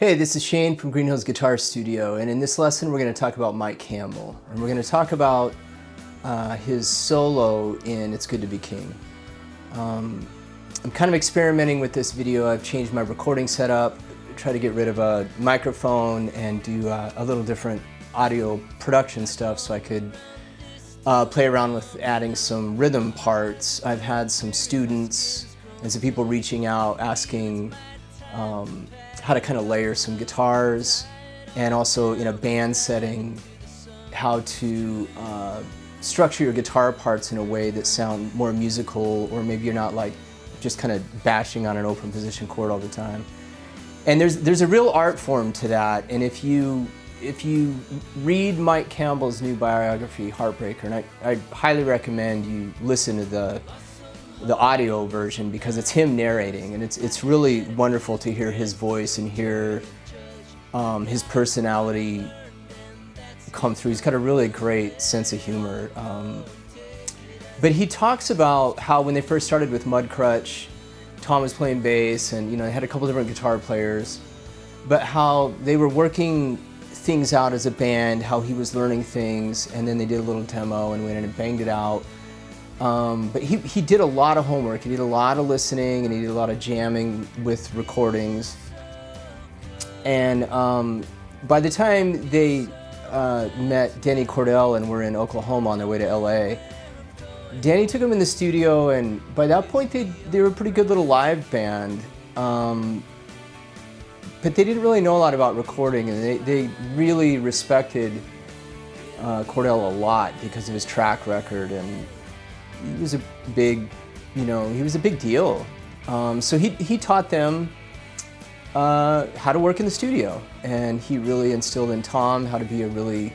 Hey, this is Shane from Green Hills Guitar Studio, and in this lesson we're going to talk about Mike Campbell. And we're going to talk about his solo in It's Good to Be King. I'm kind of experimenting with this video. I've changed my recording setup, try to get rid of a microphone and do a little different audio production stuff so I could play around with adding some rhythm parts. I've had some students and some people reaching out asking how to kind of layer some guitars, and also in a band setting, how to structure your guitar parts in a way that sound more musical, or maybe you're not like just kind of bashing on an open position chord all the time. And there's a real art form to that, and if you read Mike Campbell's new biography, Heartbreaker, and I highly recommend you listen to the audio version because it's him narrating, and it's really wonderful to hear his voice and hear his personality come through. He's got a really great sense of humor. But he talks about how when they first started with Mudcrutch, Tom was playing bass, and they had a couple different guitar players, but how they were working things out as a band, how he was learning things, and then they did a little demo and went in and banged it out. But he did a lot of homework, he did a lot of listening, and he did a lot of jamming with recordings. And by the time they met Danny Cordell and were in Oklahoma on their way to LA, Danny took him in the studio, and by that point they were a pretty good little live band. But they didn't really know a lot about recording, and they really respected Cordell a lot because of his track record, and he was a big, he was a big deal. So he taught them how to work in the studio, and he really instilled in Tom how to be a really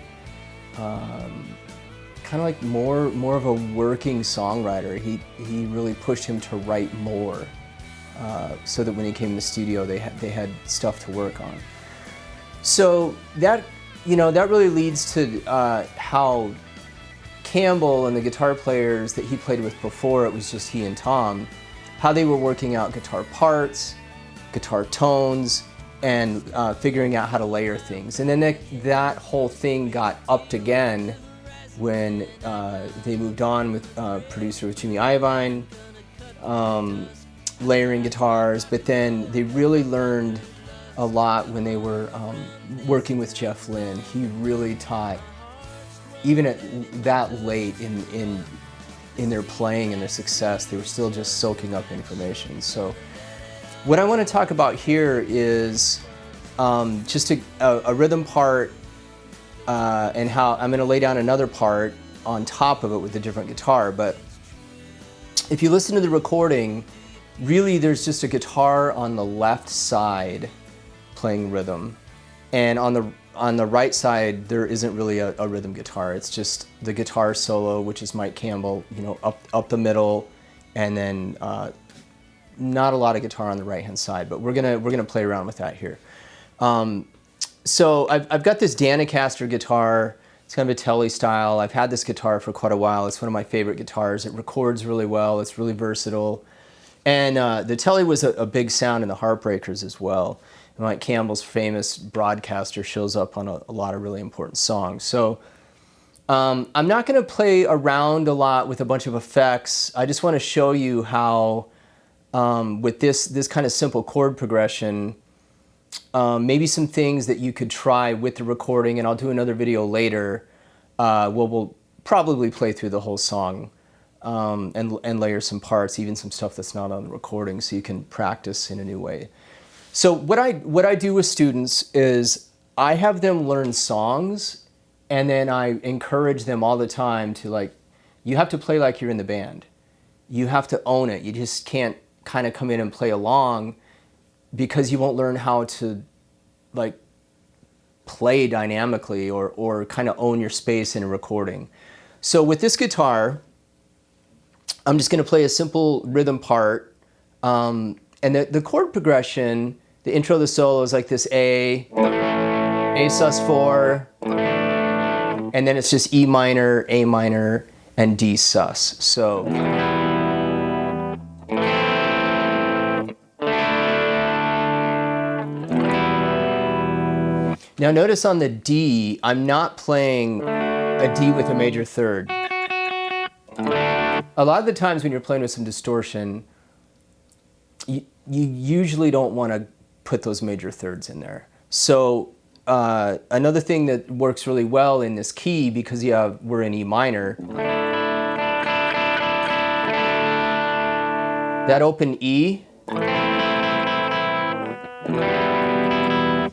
kind of like more of a working songwriter. He really pushed him to write more, so that when he came in the studio, they had stuff to work on. So that that really leads to how Campbell and the guitar players that he played with before, it was just he and Tom, how they were working out guitar parts, guitar tones, and figuring out how to layer things. And then that whole thing got upped again when they moved on with producer Jimmy Iovine, layering guitars, but then they really learned a lot when they were working with Jeff Lynne. He really taught, even at that late in their playing and their success, they were still just soaking up information. So what I want to talk about here is just a rhythm part, and how I'm going to lay down another part on top of it with a different guitar. But if you listen to the recording, really there's just a guitar on the left side playing rhythm, and on the right side there isn't really a rhythm guitar. It's just the guitar solo, which is Mike Campbell, up the middle, and then not a lot of guitar on the right hand side, but we're gonna play around with that here. So I've got this Danicaster guitar. It's kind of a Tele style. I've had this guitar for quite a while. It's one of my favorite guitars. It records really well. It's really versatile. And the Tele was a big sound in the Heartbreakers as well. And Mike Campbell's famous Broadcaster shows up on a lot of really important songs. So I'm not going to play around a lot with a bunch of effects. I just want to show you how with this kind of simple chord progression, maybe some things that you could try with the recording, and I'll do another video later. We'll probably play through the whole song and layer some parts, even some stuff that's not on the recording, so you can practice in a new way. So what I do with students is I have them learn songs, and then I encourage them all the time to, you have to play like you're in the band. You have to own it. You just can't kind of come in and play along, because you won't learn how to play dynamically or kind of own your space in a recording. So with this guitar, I'm just going to play a simple rhythm part, and the chord progression, the intro of the solo is like this: A sus4, and then it's just E minor, A minor, and D sus. So Now notice on the D, I'm not playing a D with a major third. A lot of the times when you're playing with some distortion, you usually don't want to put those major thirds in there. So another thing that works really well in this key, because we're in E minor, that open E,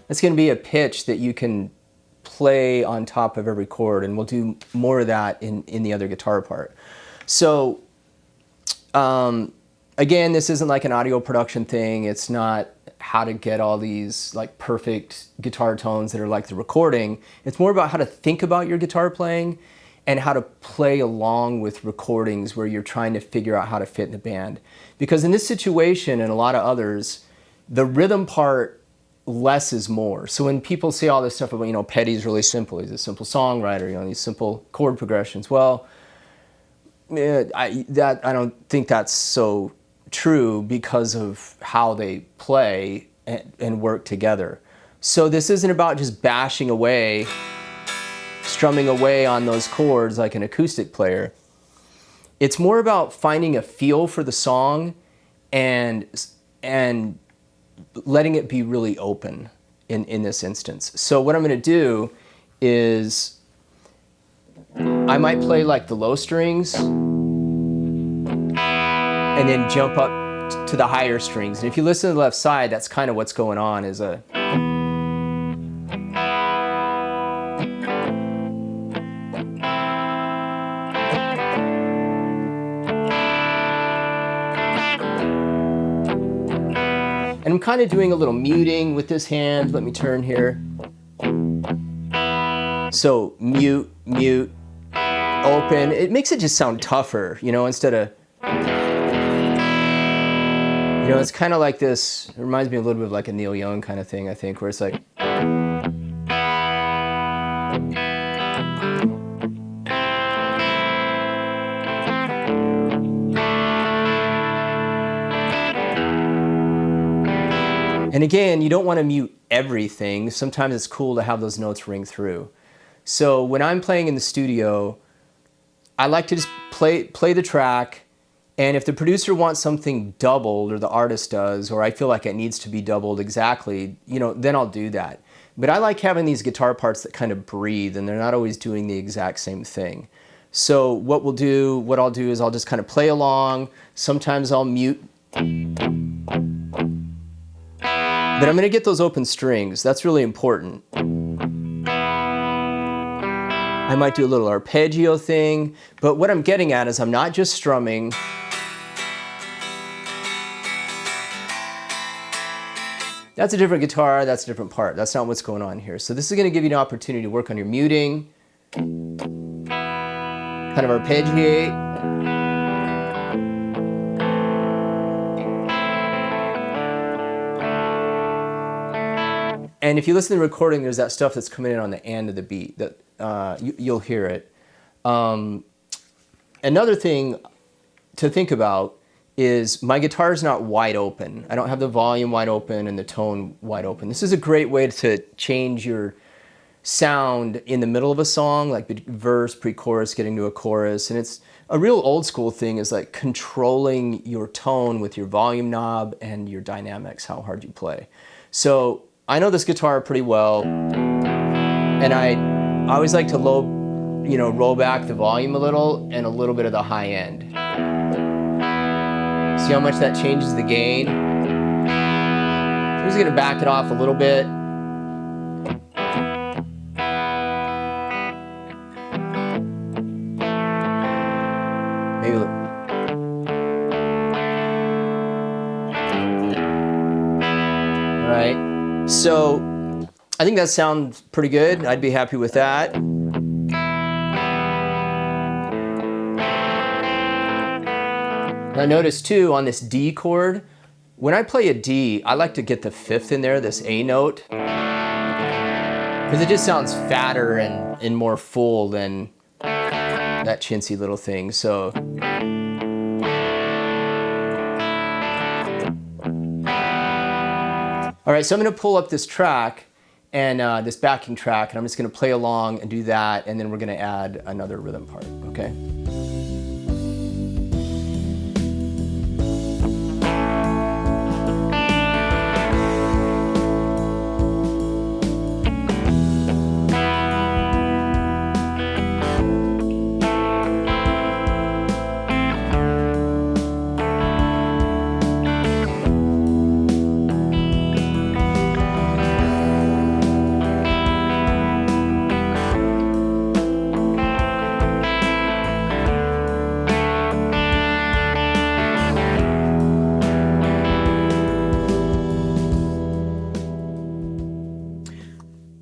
it's going to be a pitch that you can play on top of every chord, and we'll do more of that in the other guitar part. So again, this isn't like an audio production thing. It's not how to get all these like perfect guitar tones that are like the recording. It's more about how to think about your guitar playing and how to play along with recordings where you're trying to figure out how to fit in a band. Because in this situation and a lot of others, the rhythm part, less is more. So when people say all this stuff about, Petty's really simple, he's a simple songwriter, these simple chord progressions. Well, I don't think that's so true because of how they play and work together. So this isn't about just bashing away, strumming away on those chords like an acoustic player. It's more about finding a feel for the song and letting it be really open in this instance. So what I'm going to do is I might play like the low strings and then jump up to the higher strings. And if you listen to the left side, that's kind of what's going on, is a and I'm kind of doing a little muting with this hand. Let me turn here. So mute, mute, open. It makes it just sound tougher, instead of, it's kind of like this. It reminds me a little bit of like a Neil Young kind of thing, I think, where it's like. And again, you don't want to mute everything. Sometimes it's cool to have those notes ring through. So when I'm playing in the studio, I like to just play the track, and if the producer wants something doubled, or the artist does, or I feel like it needs to be doubled exactly, then I'll do that. But I like having these guitar parts that kind of breathe, and they're not always doing the exact same thing. So what I'll do is I'll just kind of play along. Sometimes I'll mute. But I'm going to get those open strings. That's really important. I might do a little arpeggio thing, but what I'm getting at is I'm not just strumming. That's a different guitar, that's a different part. That's not what's going on here. So this is going to give you an opportunity to work on your muting, kind of arpeggiate. And if you listen to the recording, there's that stuff that's coming in on the end of the beat that you'll hear it. Another thing to think about is my guitar is not wide open. I don't have the volume wide open and the tone wide open. This is a great way to change your sound in the middle of a song, like the verse, pre-chorus, getting to a chorus. And it's a real old school thing, is like controlling your tone with your volume knob and your dynamics, how hard you play. So I know this guitar pretty well, and I always like to roll back the volume a little and a little bit of the high end. See how much that changes the gain? So I'm just gonna back it off a little bit. Maybe all right. So I think that sounds pretty good. I'd be happy with that. Now notice too, on this D chord, when I play a D, I like to get the fifth in there, this A note, because it just sounds fatter and more full than that chintzy little thing. So all right, so I'm going to pull up this track, and this backing track, and I'm just going to play along and do that, and then we're going to add another rhythm part, okay?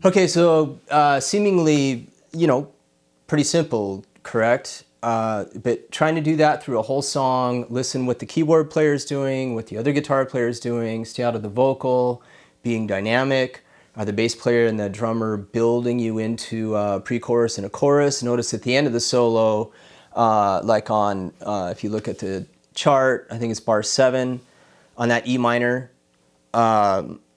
Okay, so seemingly, pretty simple, correct? But trying to do that through a whole song, listen what the keyboard player's doing, what the other guitar player's doing, stay out of the vocal, being dynamic. Are the bass player and the drummer building you into a pre-chorus and a chorus? Notice at the end of the solo, like on, if you look at the chart, I think it's bar 7, on that E minor,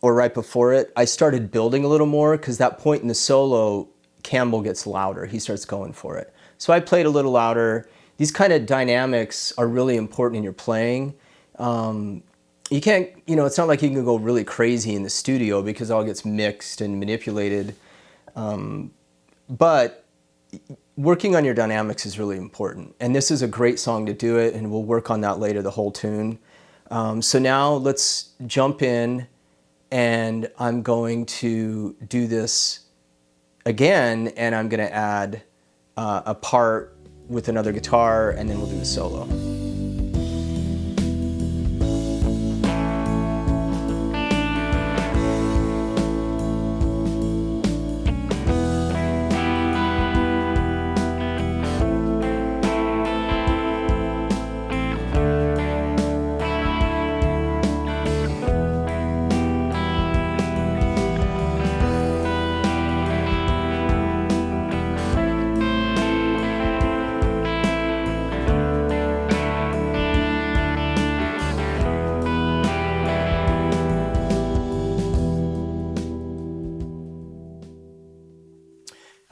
or right before it, I started building a little more because that point in the solo, Campbell gets louder. He starts going for it. So I played a little louder. These kind of dynamics are really important in your playing. You can't, it's not like you can go really crazy in the studio because it all gets mixed and manipulated. But working on your dynamics is really important. And this is a great song to do it, and we'll work on that later, the whole tune. So now let's jump in, and I'm going to do this again, and I'm going to add a part with another guitar, and then we'll do the solo.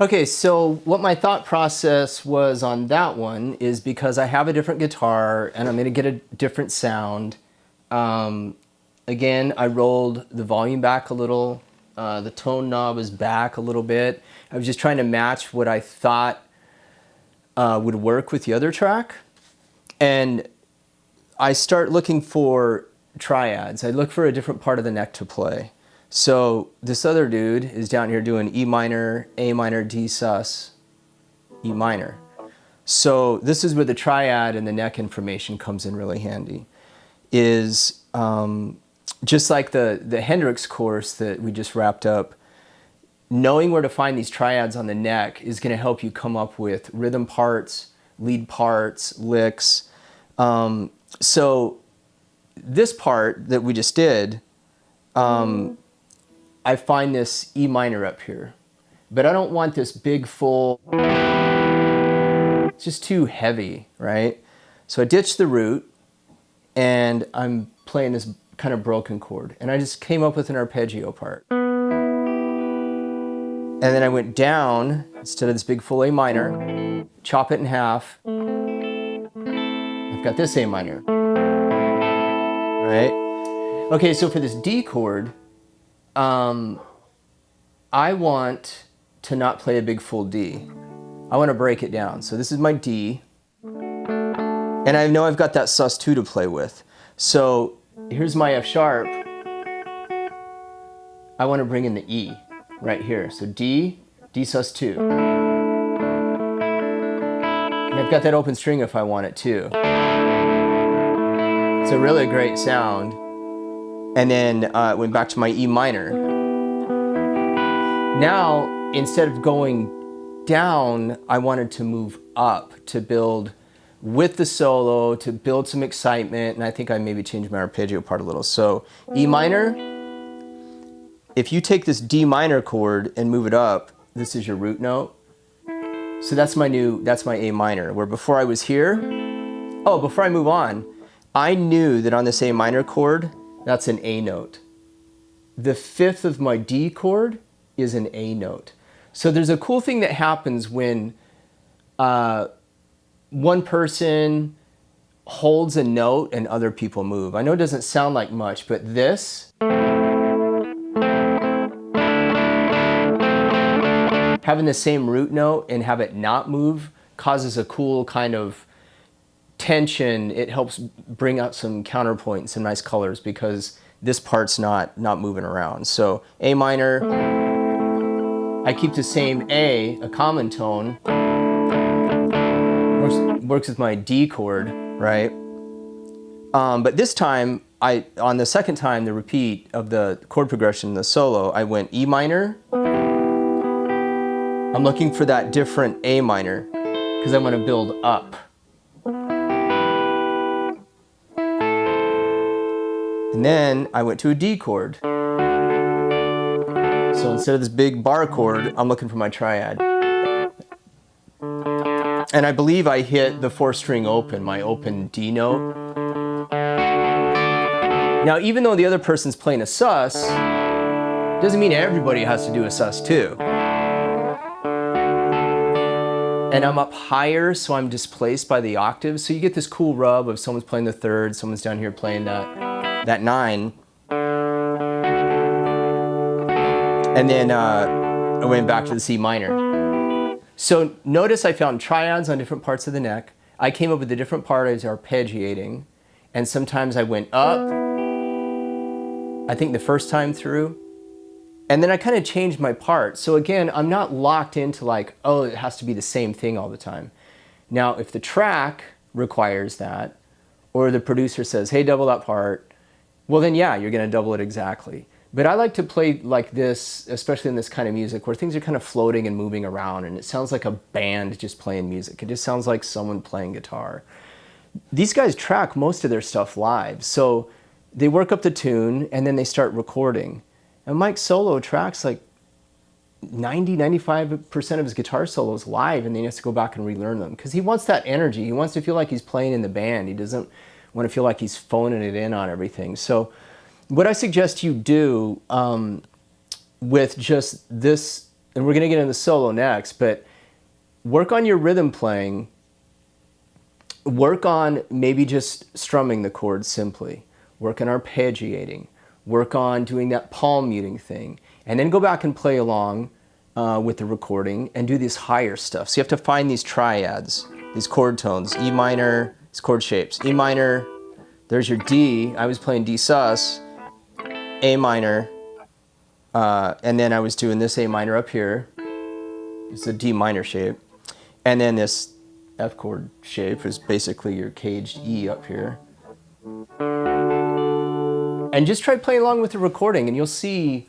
Okay, so what my thought process was on that one is because I have a different guitar and I'm going to get a different sound. Again, I rolled the volume back a little. The tone knob is back a little bit. I was just trying to match what I thought would work with the other track. And I start looking for triads. I look for a different part of the neck to play. So this other dude is down here doing E minor, A minor, D sus, E minor. So this is where the triad and the neck information comes in really handy. Is just like the Hendrix course that we just wrapped up, knowing where to find these triads on the neck is going to help you come up with rhythm parts, lead parts, licks. So this part that we just did, I find this E minor up here, but I don't want this big full, it's just too heavy, right? So I ditched the root and I'm playing this kind of broken chord, and I just came up with an arpeggio part. And then I went down, instead of this big full A minor, chop it in half. I've got this A minor, right? Okay, so for this D chord, I want to not play a big full D. I want to break it down. So this is my D, and I know I've got that sus2 to play with. So here's my F sharp. I want to bring in the E right here. So D, D sus2. And I've got that open string if I want it too. It's a really great sound. And then it went back to my E minor. Now, instead of going down, I wanted to move up to build with the solo, to build some excitement, and I think I maybe changed my arpeggio part a little. So E minor, if you take this D minor chord and move it up, this is your root note. So that's my A minor, where before I was here, before I move on, I knew that on this A minor chord, that's an A note. The fifth of my D chord is an A note. So there's a cool thing that happens when one person holds a note and other people move. I know it doesn't sound like much, but this, having the same root note and have it not move causes a cool kind of tension. It helps bring out some counterpoint and some nice colors because this part's not moving around. So A minor, I keep the same A, a common tone, works with my D chord, right? But this time, on the second time, the repeat of the chord progression, the solo, I went E minor. I'm looking for that different A minor because I want to build up. And then I went to a D chord. So instead of this big bar chord, I'm looking for my triad. And I believe I hit the 4-string open, my open D note. Now, even though the other person's playing a sus, doesn't mean everybody has to do a sus too. And I'm up higher, so I'm displaced by the octaves. So you get this cool rub of someone's playing the third, someone's down here playing that 9. And then I went back to the C minor. So notice I found triads on different parts of the neck. I came up with the different parts arpeggiating. And sometimes I went up, I think the first time through. And then I kind of changed my part. So again, I'm not locked into like, oh, it has to be the same thing all the time. Now, if the track requires that, or the producer says, hey, double that part, well then yeah, you're gonna double it exactly. But I like to play like this, especially in this kind of music where things are kind of floating and moving around and it sounds like a band just playing music. It just sounds like someone playing guitar. These guys track most of their stuff live. So they work up the tune and then they start recording. And Mike Solo tracks like 95% of his guitar solos live and then he has to go back and relearn them because he wants that energy. He wants to feel like he's playing in the band. He doesn't want to feel like he's phoning it in on everything. So what I suggest you do with just this, and we're going to get into the solo next, but work on your rhythm playing. Work on maybe just strumming the chords simply. Work on arpeggiating. Work on doing that palm muting thing. And then go back and play along with the recording and do this higher stuff. So you have to find these triads, these chord tones, E minor, these chord shapes. E minor, there's your D. I was playing D sus. A minor, and then I was doing this A minor up here. It's a D minor shape. And then this F chord shape is basically your caged E up here. And just try playing along with the recording and you'll see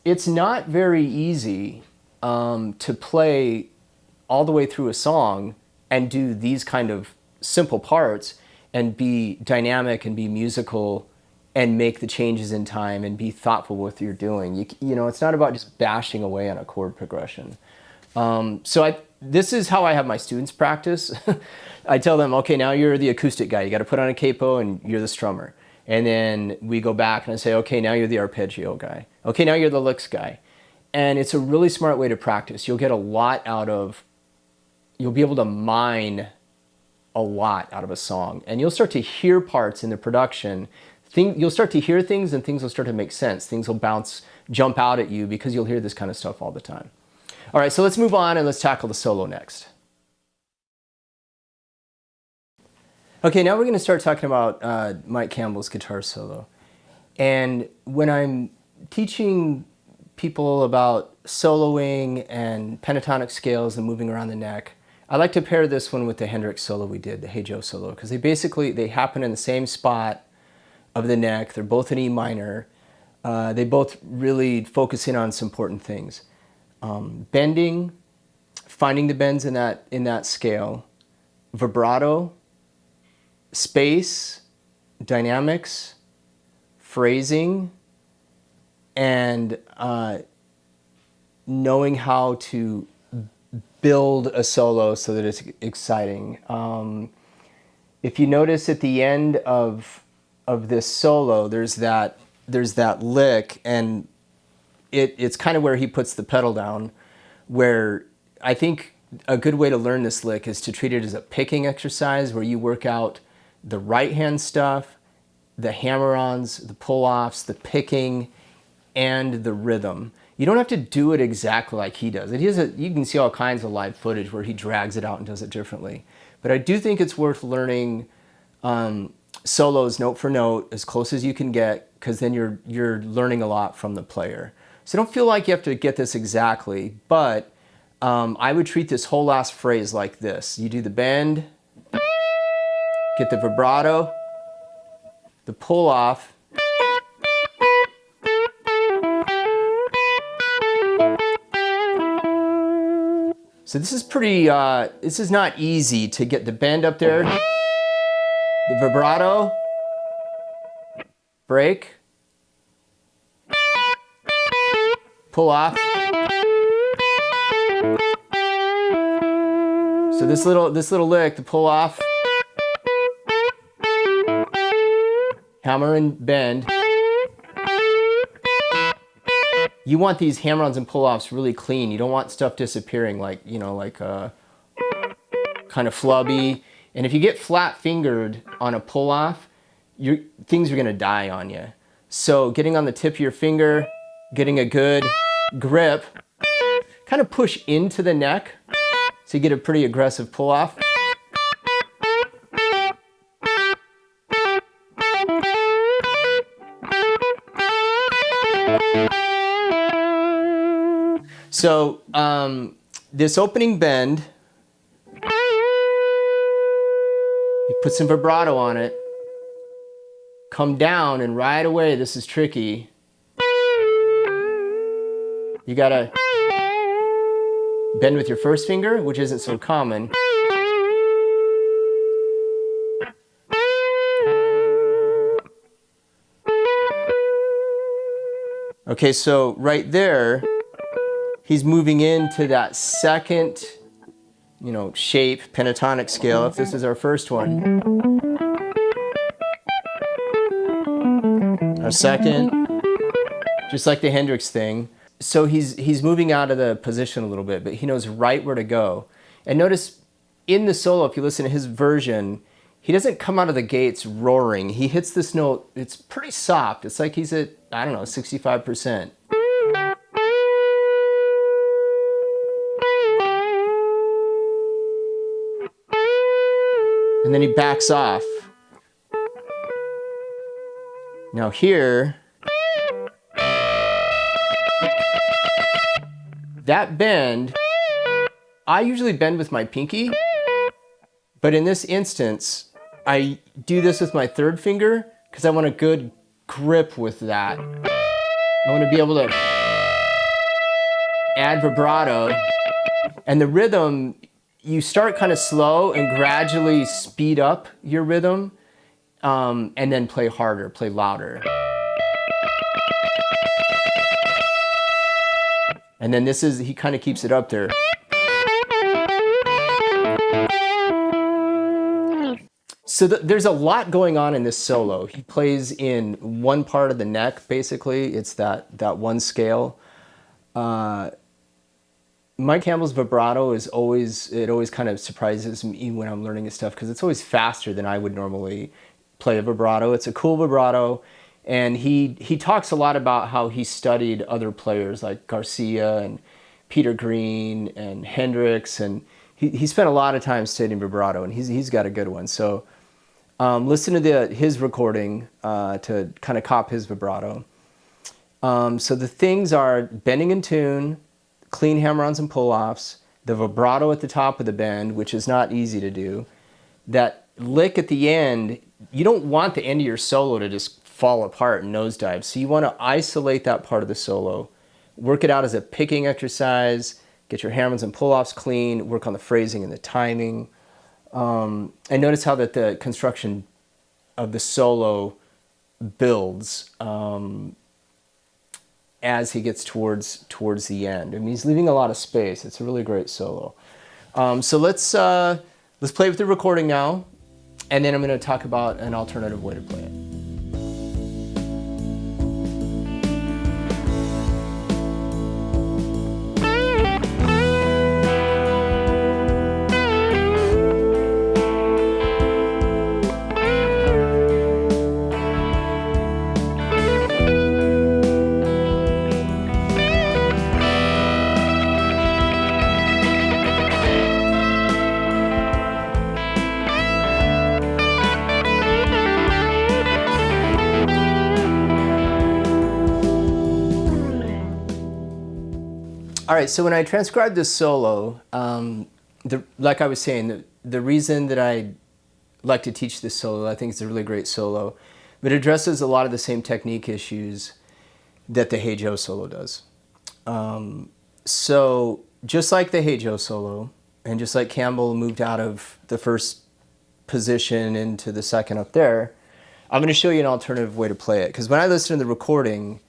it's not very easy to play all the way through a song and do these kind of simple parts and be dynamic and be musical and make the changes in time and be thoughtful with what you're doing. You know, it's not about just bashing away on a chord progression. This is how I have my students practice. I tell them, okay, now you're the acoustic guy. You got to put on a capo and you're the strummer. And then we go back and I say, okay, now you're the arpeggio guy. Okay, now you're the licks guy. And it's a really smart way to practice. You'll get a lot out of, you'll be able to mine a lot out of a song. And you'll start to hear parts in the production. You'll start to hear things and things will start to make sense. Things will jump out at you because you'll hear this kind of stuff all the time. All right, so let's move on and let's tackle the solo next. Okay, now we're going to start talking about Mike Campbell's guitar solo. And when I'm teaching people about soloing and pentatonic scales and moving around the neck, I like to pair this one with the Hendrix solo we did, the Hey Joe solo, because they happen in the same spot of the neck. They're both in E minor. They both really focus in on some important things. Bending, finding the bends in that scale, vibrato, space, dynamics, phrasing, and knowing how to build a solo so that it's exciting. If you notice at the end of this solo, there's that lick, and it's kind of where he puts the pedal down, where I think a good way to learn this lick is to treat it as a picking exercise where you work out the right hand stuff, the hammer-ons, the pull-offs, the picking, and the rhythm. You don't have to do it exactly like he does. You can see all kinds of live footage where he drags it out and does it differently. But I do think it's worth learning solos note for note as close as you can get, because then you're learning a lot from the player. So don't feel like you have to get this exactly, but I would treat this whole last phrase like this. You do the bend, get the vibrato, the pull off, so this is pretty, this is not easy to get the bend up there, the vibrato, break, pull off. So this little lick, the pull off, hammer and bend. You want these hammer-ons and pull-offs really clean. You don't want stuff disappearing like, kind of flubby. And if you get flat-fingered on a pull-off, things are gonna die on you. So getting on the tip of your finger, getting a good grip, kind of push into the neck so you get a pretty aggressive pull-off. So this opening bend, you put some vibrato on it, come down, and right away, this is tricky. You gotta bend with your first finger, which isn't so common. Okay, so right there, he's moving into that second, shape, pentatonic scale, if this is our first one. Our second, just like the Hendrix thing. So he's moving out of the position a little bit, but he knows right where to go. And notice in the solo, if you listen to his version, he doesn't come out of the gates roaring. He hits this note, it's pretty soft. It's like he's at, 65%. And then he backs off. Now here, that bend, I usually bend with my pinky, but in this instance, I do this with my third finger because I want a good grip with that. I want to be able to add vibrato, and the rhythm, you start kind of slow and gradually speed up your rhythm, and then play harder, play louder. And then he kind of keeps it up there. So there's a lot going on in this solo. He plays in one part of the neck, basically. It's that one scale. Mike Campbell's vibrato always kind of surprises me when I'm learning his stuff, because it's always faster than I would normally play a vibrato. It's a cool vibrato, and he talks a lot about how he studied other players like Garcia and Peter Green and Hendrix, and he spent a lot of time studying vibrato, and he's got a good one. So listen to his recording to kind of cop his vibrato. So the things are bending in tune, clean hammer-ons and pull-offs, the vibrato at the top of the bend, which is not easy to do. That lick at the end, you don't want the end of your solo to just fall apart and nosedive. So you want to isolate that part of the solo, work it out as a picking exercise, get your hammer-ons and pull-offs clean, work on the phrasing and the timing. And notice how that the construction of the solo builds as he gets towards the end. I mean, he's leaving a lot of space. It's a really great solo. So let's play with the recording now, and then I'm going to talk about an alternative way to play it. All right, so when I transcribed this solo, like I was saying, the reason that I like to teach this solo, I think it's a really great solo, but it addresses a lot of the same technique issues that the Hey Joe solo does. So just like the Hey Joe solo, and just like Campbell moved out of the first position into the second up there, I'm going to show you an alternative way to play it. Because when I listen to the recording,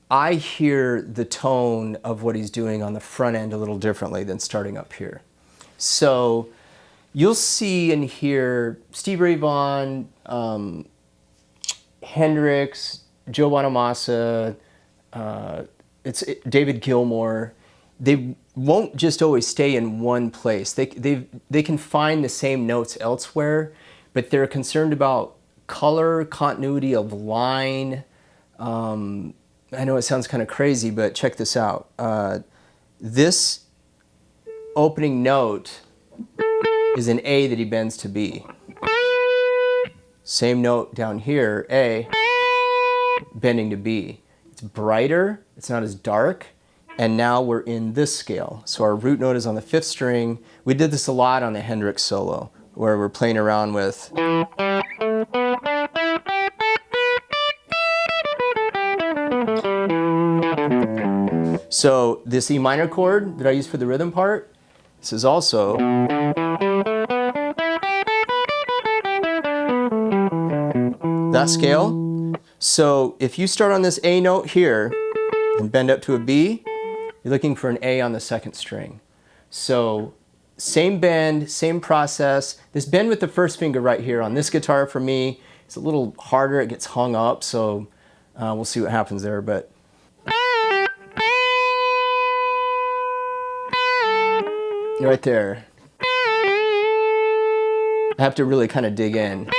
I hear the tone of what he's doing on the front end a little differently than starting up here. So you'll see and hear Stevie Ray Vaughan, Hendrix, Joe Bonamassa, David Gilmour. They won't just always stay in one place. They can find the same notes elsewhere, but they're concerned about color, continuity of line. I know it sounds kind of crazy, but check this out. This opening note is an A that he bends to B. Same note down here, A, bending to B. It's brighter, it's not as dark, and now we're in this scale. So our root note is on the 5th string. We did this a lot on the Hendrix solo, where we're playing around with. So this E minor chord that I use for the rhythm part, this is also that scale. So if you start on this A note here and bend up to a B, you're looking for an A on the 2nd string. So same bend, same process. This bend with the 1st finger right here on this guitar for me, it's a little harder, it gets hung up, so we'll see what happens there. But right there, I have to really kind of dig in.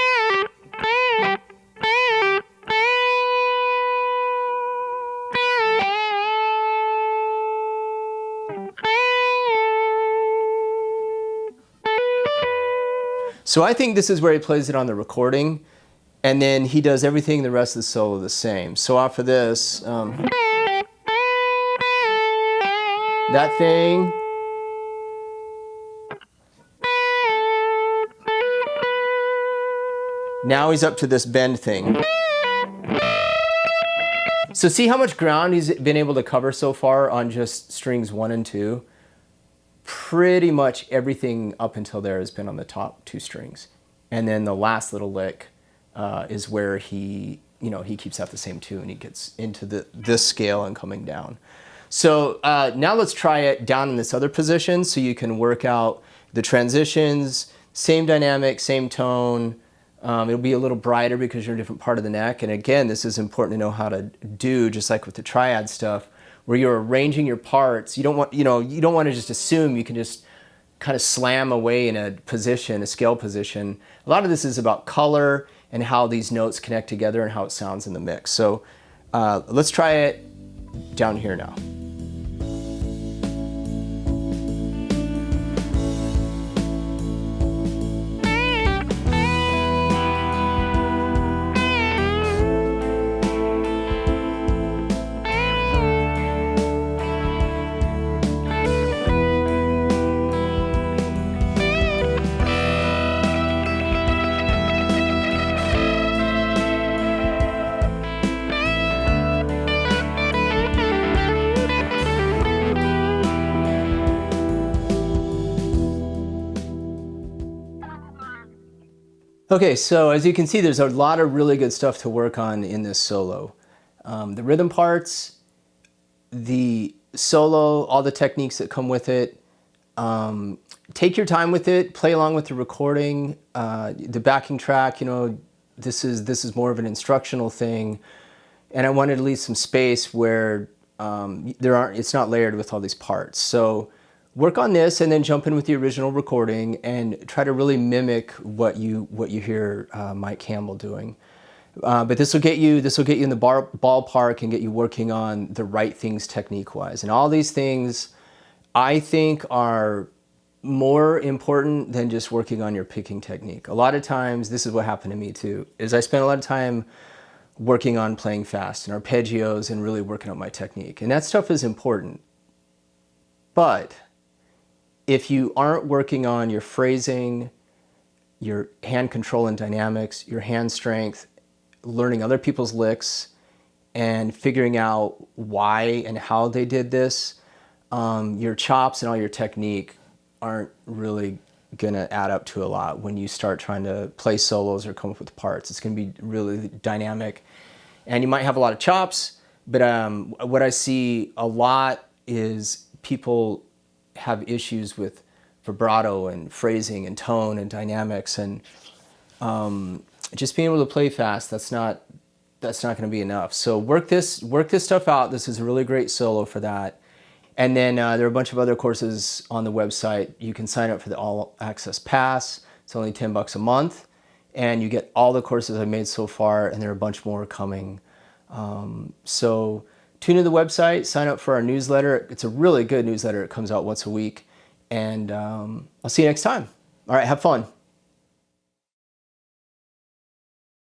So I think this is where he plays it on the recording, and then he does everything the rest of the solo the same. So off of this, that thing, now he's up to this bend thing. So see how much ground he's been able to cover so far on just strings 1 and 2? Pretty much everything up until there has been on the top 2 strings. And then the last little lick is where he keeps that the same tune. He gets into this scale and coming down. So now let's try it down in this other position so you can work out the transitions, same dynamic, same tone. It'll be a little brighter because you're in a different part of the neck. And again, this is important to know how to do, just like with the triad stuff, where you're arranging your parts. You don't want to just assume you can just kind of slam away in a position, a scale position. A lot of this is about color and how these notes connect together and how it sounds in the mix. So let's try it down here now. Okay, so as you can see, there's a lot of really good stuff to work on in this solo. The rhythm parts, the solo, all the techniques that come with it. Take your time with it, play along with the recording. The backing track, this is more of an instructional thing. And I wanted to leave some space where it's not layered with all these parts. So work on this and then jump in with the original recording and try to really mimic what you hear Mike Campbell doing. But this will get you in the ballpark and get you working on the right things technique-wise. And all these things, I think, are more important than just working on your picking technique. A lot of times, this is what happened to me too, is I spent a lot of time working on playing fast and arpeggios and really working on my technique. And that stuff is important. But if you aren't working on your phrasing, your hand control and dynamics, your hand strength, learning other people's licks, and figuring out why and how they did this, your chops and all your technique aren't really gonna add up to a lot when you start trying to play solos or come up with parts. It's gonna be really dynamic, and you might have a lot of chops, but what I see a lot is people have issues with vibrato and phrasing and tone and dynamics, and just being able to play fast, that's not going to be enough. So work this stuff out. This is a really great solo for that. And then there are a bunch of other courses on the website. You can sign up for the All Access Pass. It's only $10 a month, and you get all the courses I've made so far, and there are a bunch more coming. So tune in to the website, sign up for our newsletter. It's a really good newsletter. It comes out once a week, and I'll see you next time. All right, have fun.